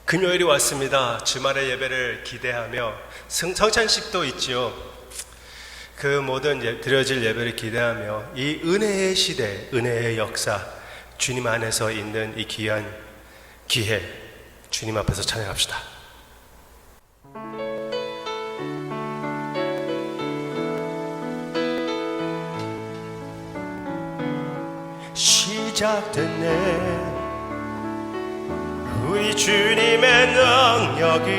금요일이 왔습니다. 주말의 예배를 기대하며 성찬식도 있지요. 그 모든 드려질 예배를 기대하며 이 은혜의 시대, 은혜의 역사, 주님 안에서 있는 이 귀한 기회, 주님 앞에서 찬양합시다. 시작됐네, 우리 주님의 능력이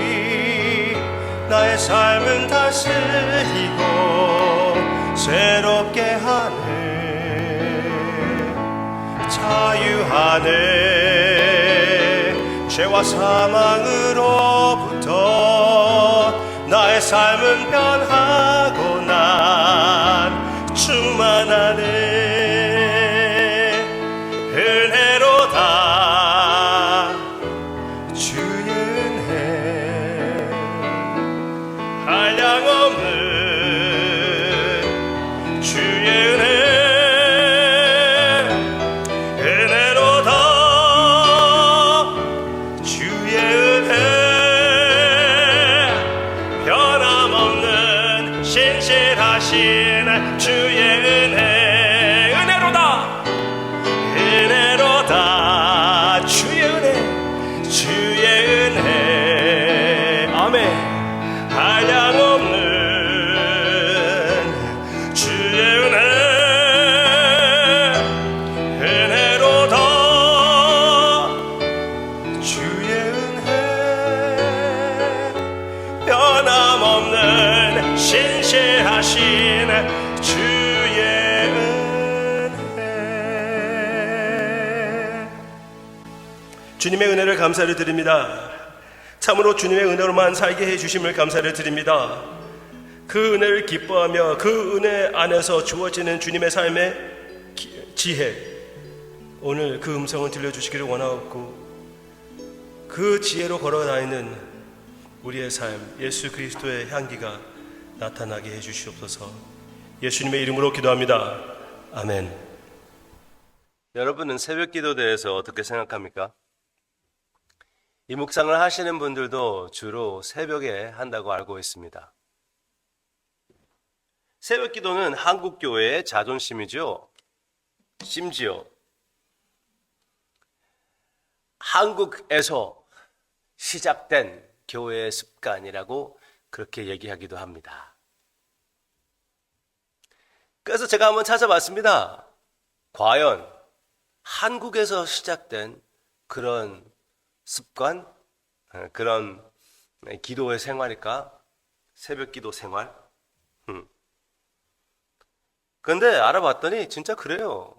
나의 삶은 다스리고 새롭게 하네, 자유하네. 죄와 사망으로부터 나의 삶은 변하고 난 충만하네. 은혜로다 주의 은혜, 한량없는 주의 은혜. 은혜로다 주의 은혜, 변함없는 신실하신 주의 은혜. 은혜로다, 은혜로다 주의 은혜, 주의 은혜. 아멘. 한량없는 주의 은혜. 은혜로다 주의 은혜, 변함없는 신실하신 주의 은혜. 주님의 은혜를 감사를 드립니다. 참으로 주님의 은혜로만 살게 해주심을 감사를 드립니다. 그 은혜를 기뻐하며 그 은혜 안에서 주어지는 주님의 삶의 지혜, 오늘 그 음성을 들려주시기를 원하옵고, 그 지혜로 걸어다니는 우리의 삶, 예수 그리스도의 향기가 나타나게 해주시옵소서. 예수님의 이름으로 기도합니다. 아멘. 여러분은 새벽 기도에 대해서 어떻게 생각합니까? 이 묵상을 하시는 분들도 주로 새벽에 한다고 알고 있습니다. 새벽 기도는 한국 교회의 자존심이죠. 심지어 한국에서 시작된 교회의 습관이라고 그렇게 얘기하기도 합니다. 그래서 제가 한번 찾아봤습니다. 과연 한국에서 시작된 그런 습관, 그런 기도의 생활일까? 새벽 기도 생활? 그런데 알아봤더니 진짜 그래요.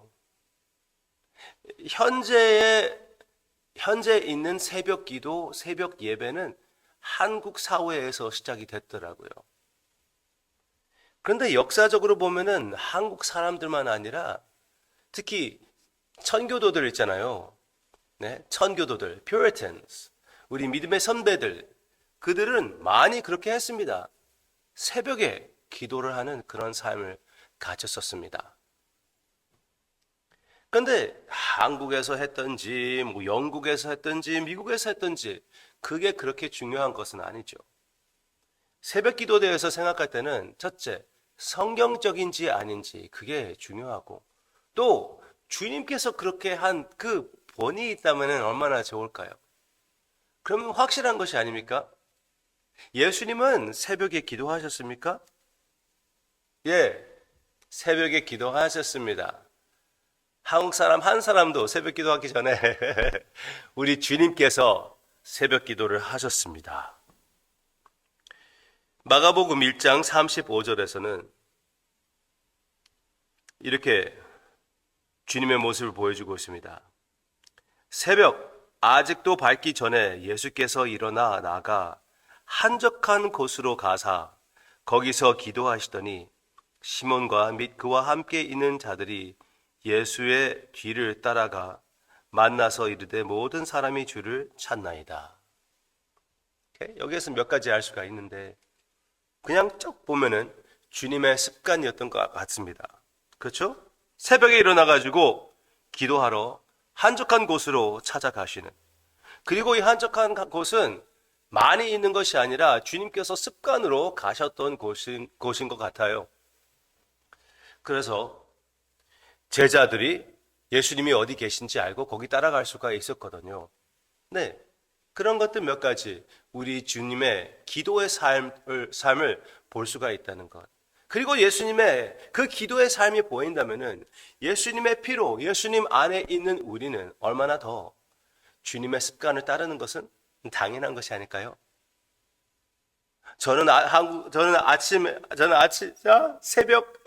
현재 있는 새벽 기도, 새벽 예배는 한국 사회에서 시작이 됐더라고요. 그런데 역사적으로 보면은 한국 사람들만 아니라 특히 천교도들 있잖아요. 네, 천교도들, Puritans, 우리 믿음의 선배들, 그들은 많이 그렇게 했습니다. 새벽에 기도를 하는 그런 삶을 가졌었습니다. 그런데 한국에서 했던지, 영국에서 했던지, 미국에서 했던지, 그게 그렇게 중요한 것은 아니죠. 새벽 기도에 대해서 생각할 때는 첫째, 성경적인지 아닌지 그게 중요하고, 또 주님께서 그렇게 한 그 본이 있다면 얼마나 좋을까요? 그러면 확실한 것이 아닙니까? 예수님은 새벽에 기도하셨습니까? 예, 새벽에 기도하셨습니다. 한국 사람 한 사람도 새벽 기도하기 전에 우리 주님께서 새벽 기도를 하셨습니다. 마가복음 1장 35절에서는 이렇게 주님의 모습을 보여주고 있습니다. 새벽 아직도 밝기 전에 예수께서 일어나 나가 한적한 곳으로 가사 거기서 기도하시더니 시몬과 및 그와 함께 있는 자들이 예수의 뒤를 따라가 만나서 이르되 모든 사람이 주를 찾나이다. 여기에서 몇 가지 알 수가 있는데, 그냥 쭉 보면은 주님의 습관이었던 것 같습니다. 그렇죠? 새벽에 일어나가지고 기도하러 한적한 곳으로 찾아가시는, 그리고 이 한적한 곳은 많이 있는 것이 아니라 주님께서 습관으로 가셨던 곳인 것 같아요. 그래서 제자들이 예수님이 어디 계신지 알고 거기 따라갈 수가 있었거든요. 네. 그런 것들 몇 가지 우리 주님의 기도의 삶을 볼 수가 있다는 것. 그리고 예수님의 그 기도의 삶이 보인다면은 예수님의 피로 예수님 안에 있는 우리는 얼마나 더 주님의 습관을 따르는 것은 당연한 것이 아닐까요? 새벽,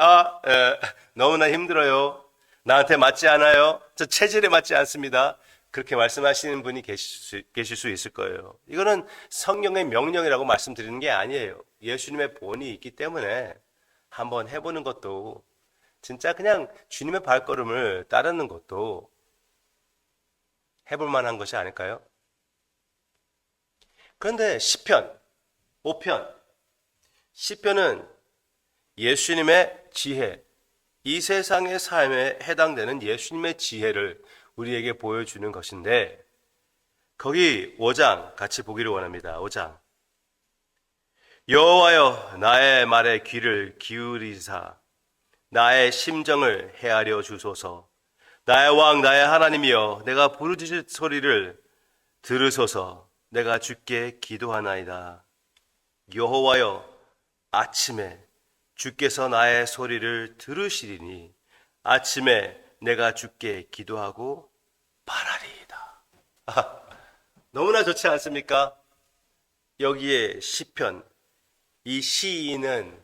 너무나 힘들어요. 나한테 맞지 않아요. 저 체질에 맞지 않습니다. 그렇게 말씀하시는 분이 계실 수 있을 거예요. 이거는 성령의 명령이라고 말씀드리는 게 아니에요. 예수님의 본이 있기 때문에 한번 해보는 것도, 진짜 그냥 주님의 발걸음을 따르는 것도 해볼 만한 것이 아닐까요? 그런데 시편 5편, 시편은 예수님의 지혜, 이 세상의 삶에 해당되는 예수님의 지혜를 우리에게 보여주는 것인데, 거기 5장 같이 보기를 원합니다. 5장. 여호와여, 나의 말에 귀를 기울이사 나의 심정을 헤아려 주소서. 나의 왕, 나의 하나님이여, 내가 부르짖을 소리를 들으소서. 내가 주께 기도하나이다. 여호와여, 아침에 주께서 나의 소리를 들으시리니 아침에 내가 주께 기도하고 바라리이다. 너무나 좋지 않습니까? 여기에 시편, 이 시인은,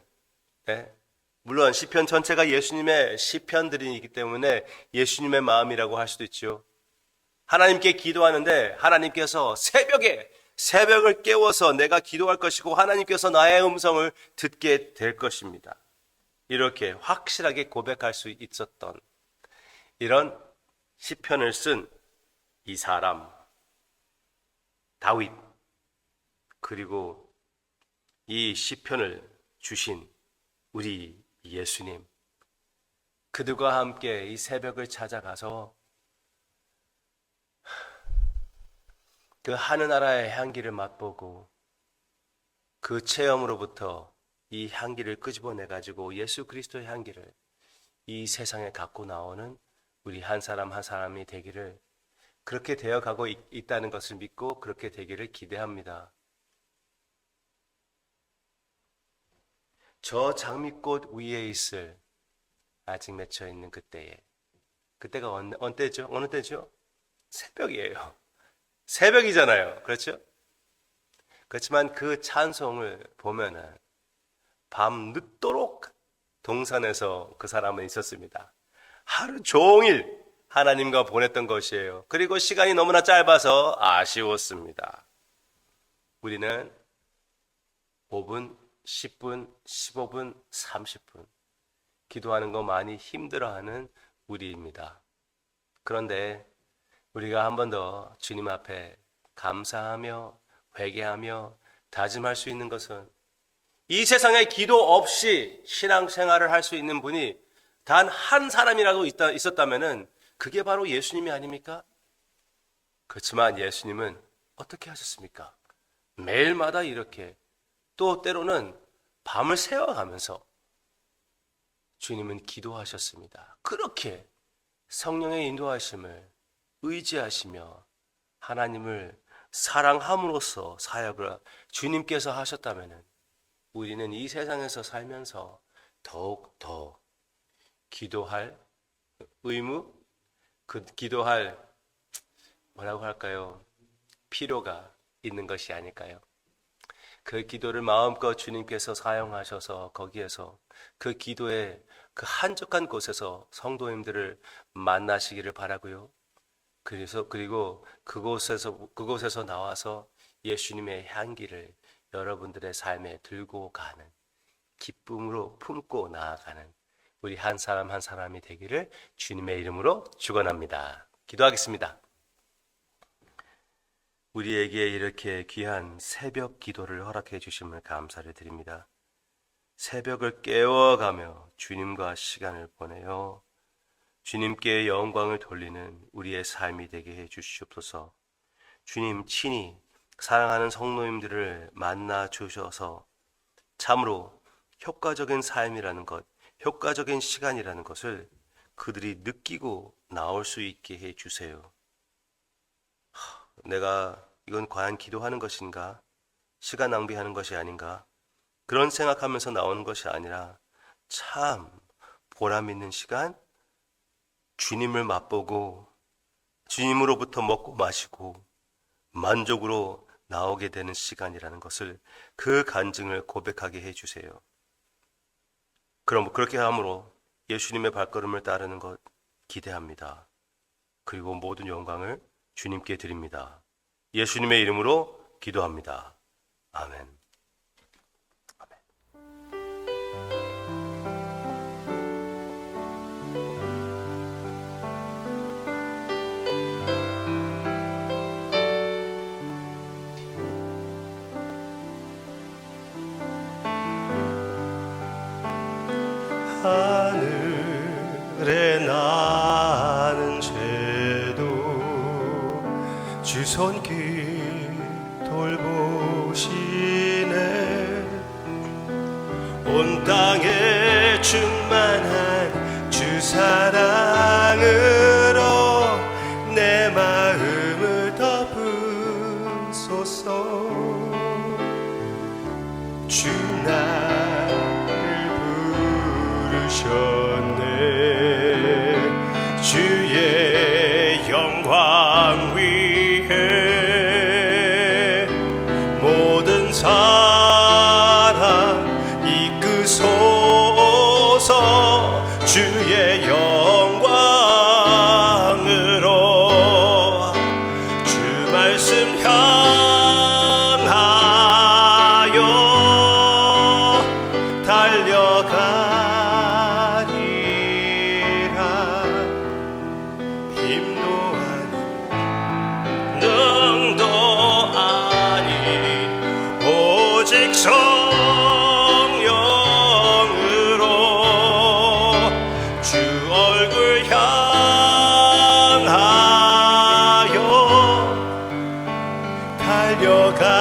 물론 시편 전체가 예수님의 시편들이기 때문에 예수님의 마음이라고 할 수도 있죠. 하나님께 기도하는데 하나님께서 새벽을 깨워서 내가 기도할 것이고 하나님께서 나의 음성을 듣게 될 것입니다. 이렇게 확실하게 고백할 수 있었던 이런 시편을 쓴 이 사람 다윗, 그리고 이 시편을 주신 우리 예수님, 그들과 함께 이 새벽을 찾아가서 그 하늘나라의 향기를 맛보고 그 체험으로부터 이 향기를 끄집어내가지고 예수 그리스도의 향기를 이 세상에 갖고 나오는 우리 한 사람 한 사람이 되기를, 그렇게 되어가고 있다는 것을 믿고 그렇게 되기를 기대합니다. 저 장미꽃 위에 있을 아직 맺혀 있는 그때에, 그때가 언제죠? 어느 때죠? 새벽이에요. 새벽이잖아요. 그렇죠? 그렇지만 그 찬송을 보면은 밤 늦도록 동산에서 그 사람은 있었습니다. 하루 종일 하나님과 보냈던 것이에요. 그리고 시간이 너무나 짧아서 아쉬웠습니다. 우리는 5분, 10분, 15분, 30분 기도하는 거 많이 힘들어하는 우리입니다. 그런데 우리가 한 번 더 주님 앞에 감사하며 회개하며 다짐할 수 있는 것은, 이 세상에 기도 없이 신앙생활을 할 수 있는 분이 단 한 사람이라도 있었다면 그게 바로 예수님이 아닙니까? 그렇지만 예수님은 어떻게 하셨습니까? 매일마다 이렇게, 또 때로는 밤을 새워가면서 주님은 기도하셨습니다. 그렇게 성령의 인도하심을 의지하시며 하나님을 사랑함으로써 사역을 주님께서 하셨다면 우리는 이 세상에서 살면서 더욱 더 기도할 의무, 그 기도할 뭐라고 할까요? 필요가 있는 것이 아닐까요? 그 기도를 마음껏 주님께서 사용하셔서 거기에서 그 기도의 그 한적한 곳에서 성도님들을 만나시기를 바라고요. 그리고 그곳에서 나와서 예수님의 향기를 여러분들의 삶에 들고 가는, 기쁨으로 품고 나아가는 우리 한 사람 한 사람이 되기를 주님의 이름으로 축원합니다. 기도하겠습니다. 우리에게 이렇게 귀한 새벽 기도를 허락해 주심을 감사를 드립니다. 새벽을 깨워가며 주님과 시간을 보내요 주님께 영광을 돌리는 우리의 삶이 되게 해 주시옵소서. 주님 친히 사랑하는 성도님들을 만나 주셔서 참으로 효과적인 삶이라는 것, 효과적인 시간이라는 것을 그들이 느끼고 나올 수 있게 해 주세요. 내가 이건 과연 기도하는 것인가? 시간 낭비하는 것이 아닌가? 그런 생각하면서 나오는 것이 아니라 참 보람 있는 시간, 주님을 맛보고 주님으로부터 먹고 마시고 만족으로 나오게 되는 시간이라는 것을, 그 간증을 고백하게 해주세요. 그럼 그렇게 함으로 예수님의 발걸음을 따르는 것 기대합니다. 그리고 모든 영광을 주님께 드립니다. 예수님의 이름으로 기도합니다. 아멘. 하늘에 나는 죄도 주 손길 돌보시네. 온 땅에 충만한 주 사랑으로 내 마음을 덮으소서. 주 나를 부르셨네. 주의 영광 위해 모든 사랑 이끄소서. 주의 영광으로 주 말씀 향하여 달려가리라. 힘도 아닌 능도 아닌 오직 성령으로 주 얼굴 향하여 달려가리라.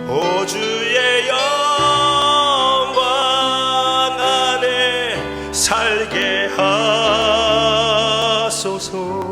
오 주의 영광 안에 살게 하소서.